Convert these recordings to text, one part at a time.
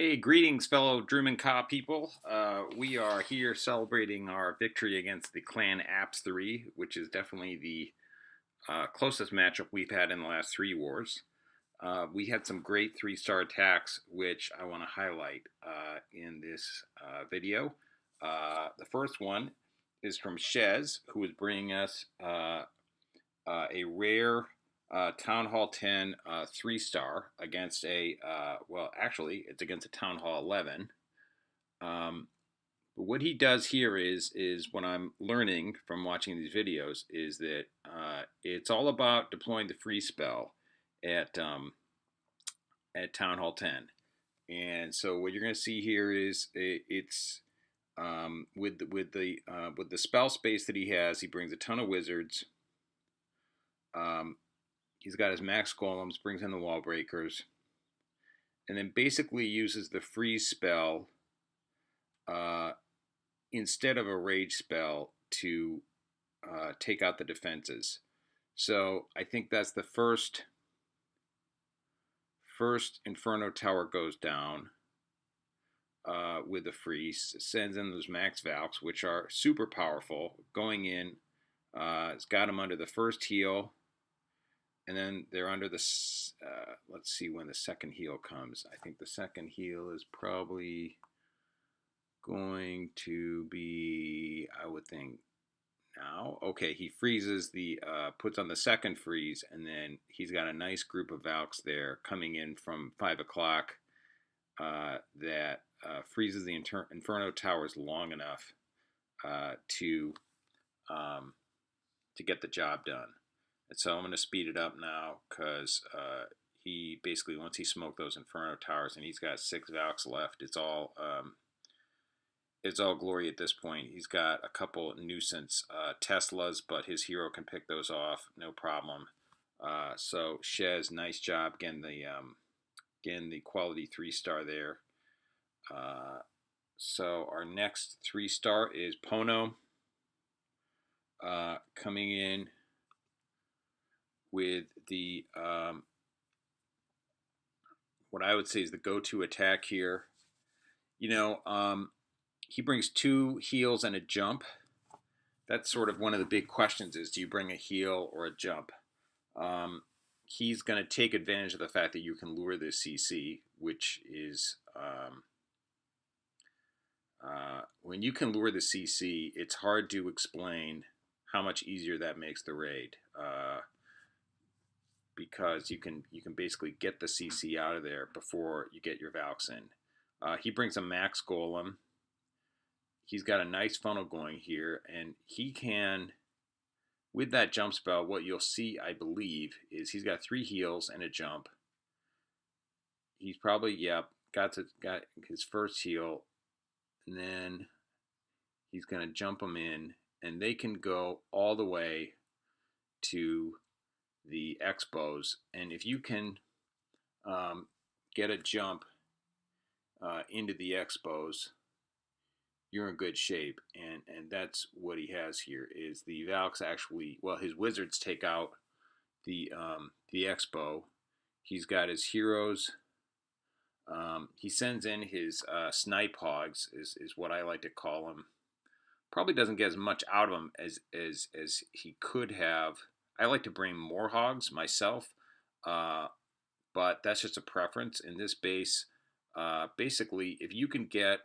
Hey, greetings, fellow dromund Ka people. We are here celebrating our victory against the clan Apps 3, which is definitely the closest matchup we've had in the last three wars. We had some great three-star attacks, which I want to highlight in this video. The first one is from Shez, who is bringing us a rare Town Hall 10 3-star against a, well, actually, it's against a Town Hall 11. But what he does here is what I'm learning from watching these videos is that it's all about deploying the free spell at Town Hall 10. And so what you're going to see here is it's with the spell space that he has, he brings a ton of wizards. He's got his max golems, brings in the wall breakers, and then basically uses the freeze spell instead of a rage spell to take out the defenses. So I think that's the first Inferno Tower goes down with the freeze. Sends in those max valks, which are super powerful. Going in, it's got him under the first heal. And then they're under the, let's see when the second heal comes. I think the second heal is probably going to be, I would think, now. Okay, he freezes puts on the second freeze, and then he's got a nice group of Valks there coming in from 5 o'clock that freezes the Inferno Towers long enough to get the job done. And so I'm going to speed it up now because he basically, once he smoked those Inferno Towers and he's got 6 Valks left, it's all glory at this point. He's got a couple nuisance Teslas, but his hero can pick those off, no problem. So Shez, nice job getting the quality 3-star there. So our next 3-star is Pono coming in with the what I would say is the go-to attack here. You know, he brings 2 heals and a jump. That's sort of one of the big questions is, do you bring a heal or a jump? He's going to take advantage of the fact that you can lure this CC, which is, when you can lure the CC, it's hard to explain how much easier that makes the raid. Because you can basically get the CC out of there before you get your Valks in. He brings a max golem. He's got a nice funnel going here, and he can, with that jump spell, what you'll see, I believe, is he's got 3 heals and a jump. He's probably, got his first heal, and then he's going to jump them in, and they can go all the way to the expos, and if you can get a jump into the expos, you're in good shape. And that's what he has here is the Valks actually, well, his wizards take out the expo. He's got his heroes. He sends in his snipe hogs is what I like to call them. Probably doesn't get as much out of them as he could have. I like to bring more hogs myself, but that's just a preference. In this base, basically, if you can get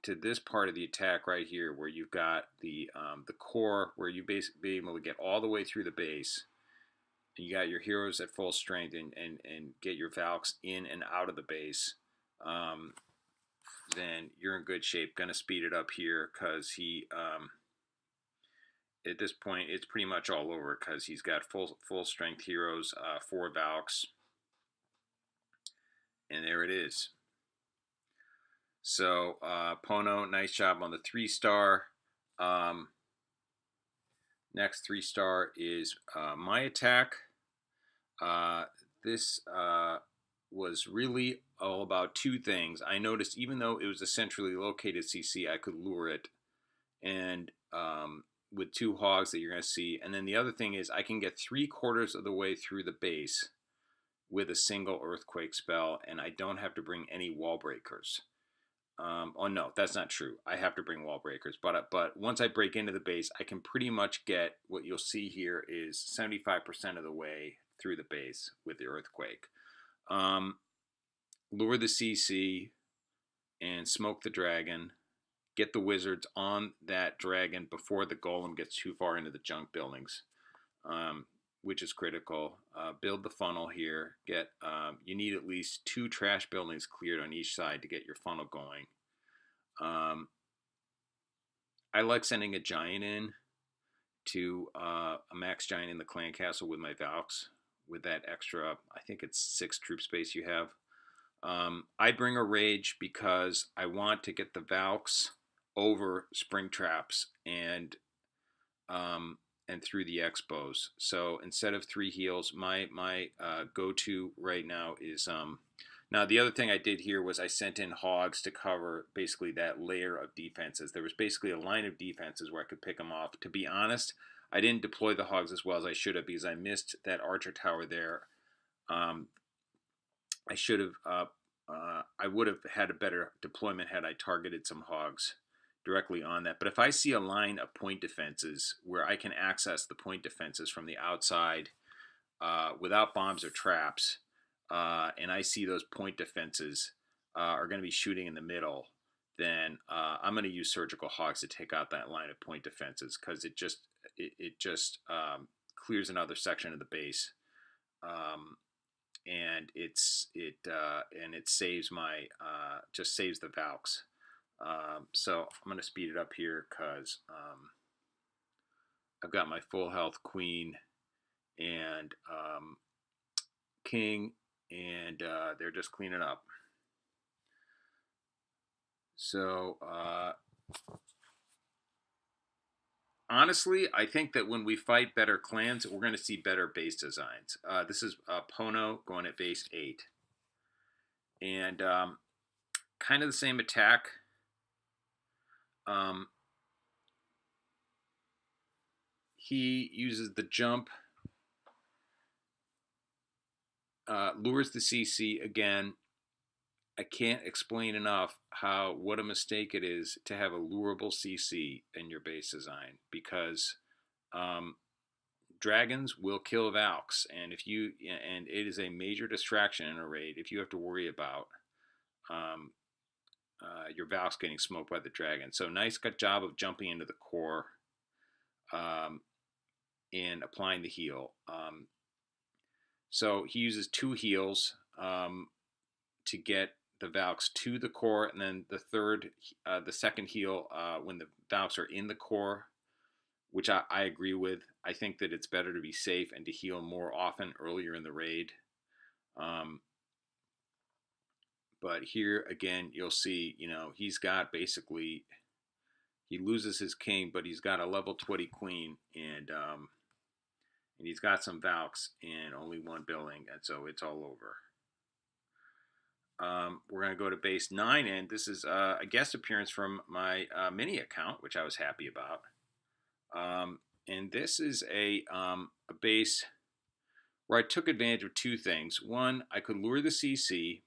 to this part of the attack right here, where you've got the core, where you basically be able to get all the way through the base, and you got your heroes at full strength, and get your Valks in and out of the base, then you're in good shape. Gonna speed it up here because he. At this point, it's pretty much all over because he's got full strength heroes, 4 Valks, and there it is. So Pono, nice job on the 3-star. Next 3-star is my attack. This was really all about 2 things. I noticed even though it was a centrally located CC, I could lure it, and with 2 hogs that you're going to see. And then the other thing is I can get 3/4 of the way through the base with a single earthquake spell, and I don't have to bring any wall breakers. Oh no, that's not true. I have to bring wall breakers, but once I break into the base, I can pretty much get what you'll see here is 75% of the way through the base with the earthquake. Lure the CC and smoke the dragon. Get the wizards on that dragon before the golem gets too far into the junk buildings, which is critical. Build the funnel here. You need at least 2 trash buildings cleared on each side to get your funnel going. I like sending a giant in to a max giant in the clan castle with my valks with that extra, I think it's 6 troop space you have. I bring a rage because I want to get the valks over spring traps and through the expos. So instead of 3 heals, my go-to right now is now the other thing I did here was I sent in hogs to cover basically that layer of defenses. There was basically a line of defenses where I could pick them off. To be honest, I didn't deploy the hogs as well as I should have because I missed that archer tower there. I should have. I would have had a better deployment had I targeted some hogs directly on that. But if I see a line of point defenses where I can access the point defenses from the outside without bombs or traps, and I see those point defenses are going to be shooting in the middle, then I'm going to use surgical hogs to take out that line of point defenses because it just clears another section of the base. And it saves my just saves the valks. So I'm going to speed it up here because I've got my full health queen and king, and they're just cleaning up. So honestly, I think that when we fight better clans, we're going to see better base designs. This is Pono going at base 8. And kind of the same attack. He uses the jump, lures the CC again. I can't explain enough what a mistake it is to have a lureable CC in your base design because dragons will kill valks, and it is a major distraction in a raid if you have to worry about your valks getting smoked by the dragon. So nice job of jumping into the core and applying the heal. So he uses 2 heals to get the valks to the core, and then the second heal when the valks are in the core, which I agree with. I think that it's better to be safe and to heal more often earlier in the raid. But here again, you'll see, he's got basically, he loses his king, but he's got a level 20 queen, and he's got some valks in only 1 building, and so it's all over. We're going to go to base 9, and this is a guest appearance from my mini account, which I was happy about. And this is a base where I took advantage of 2 things. 1, I could lure the CC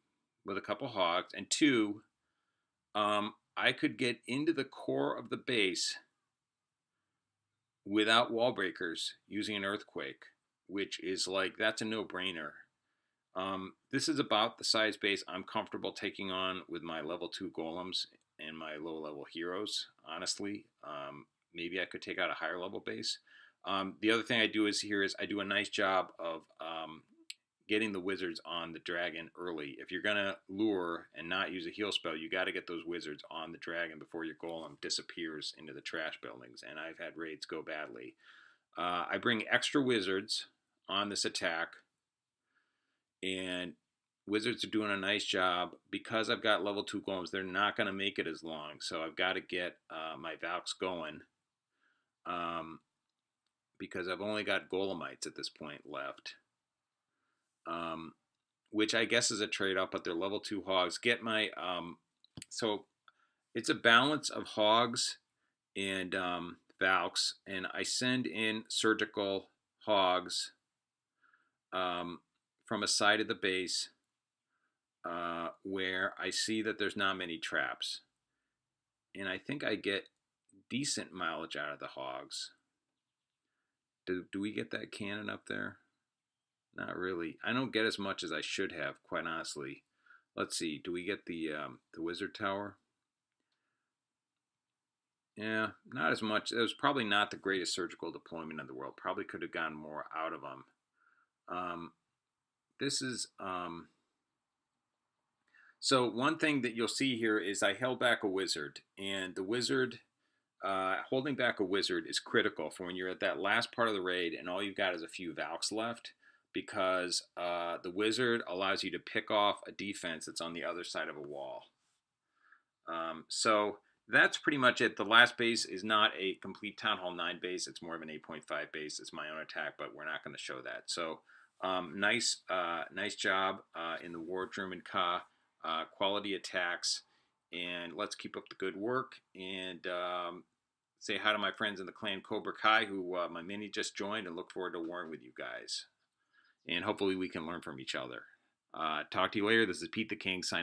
with a couple hogs, and 2, I could get into the core of the base without wall breakers using an earthquake, which is that's a no-brainer. This is about the size base I'm comfortable taking on with my level 2 golems and my low-level heroes, honestly. Maybe I could take out a higher level base. The other thing I do is I do a nice job of getting the wizards on the dragon early. If you're going to lure and not use a heal spell, you got to get those wizards on the dragon before your golem disappears into the trash buildings, and I've had raids go badly. I bring extra wizards on this attack, and wizards are doing a nice job. Because I've got level 2 golems, they're not going to make it as long, so I've got to get my valks going because I've only got golemites at this point left, which I guess is a trade-off, but they're level 2 hogs. Get my so it's a balance of hogs and valks, and I send in surgical hogs from a side of the base where I see that there's not many traps. And I think I get decent mileage out of the hogs. Do we get that cannon up there? Not really. I don't get as much as I should have, quite honestly. Let's see. Do we get the wizard tower? Yeah, not as much. It was probably not the greatest surgical deployment in the world. Probably could have gotten more out of them. This is so one thing that you'll see here is I held back a wizard, and the wizard holding back a wizard is critical for when you're at that last part of the raid and all you've got is a few valks left, because the wizard allows you to pick off a defense that's on the other side of a wall. So that's pretty much it. The last base is not a complete Town Hall 9 base. It's more of an 8.5 base. It's my own attack, but we're not going to show that. So nice job in the War German Ka. Quality attacks. And let's keep up the good work. And say hi to my friends in the clan Cobra Kai, who my mini just joined, and look forward to warring with you guys. And hopefully we can learn from each other. Talk to you later. This is Pete the King signing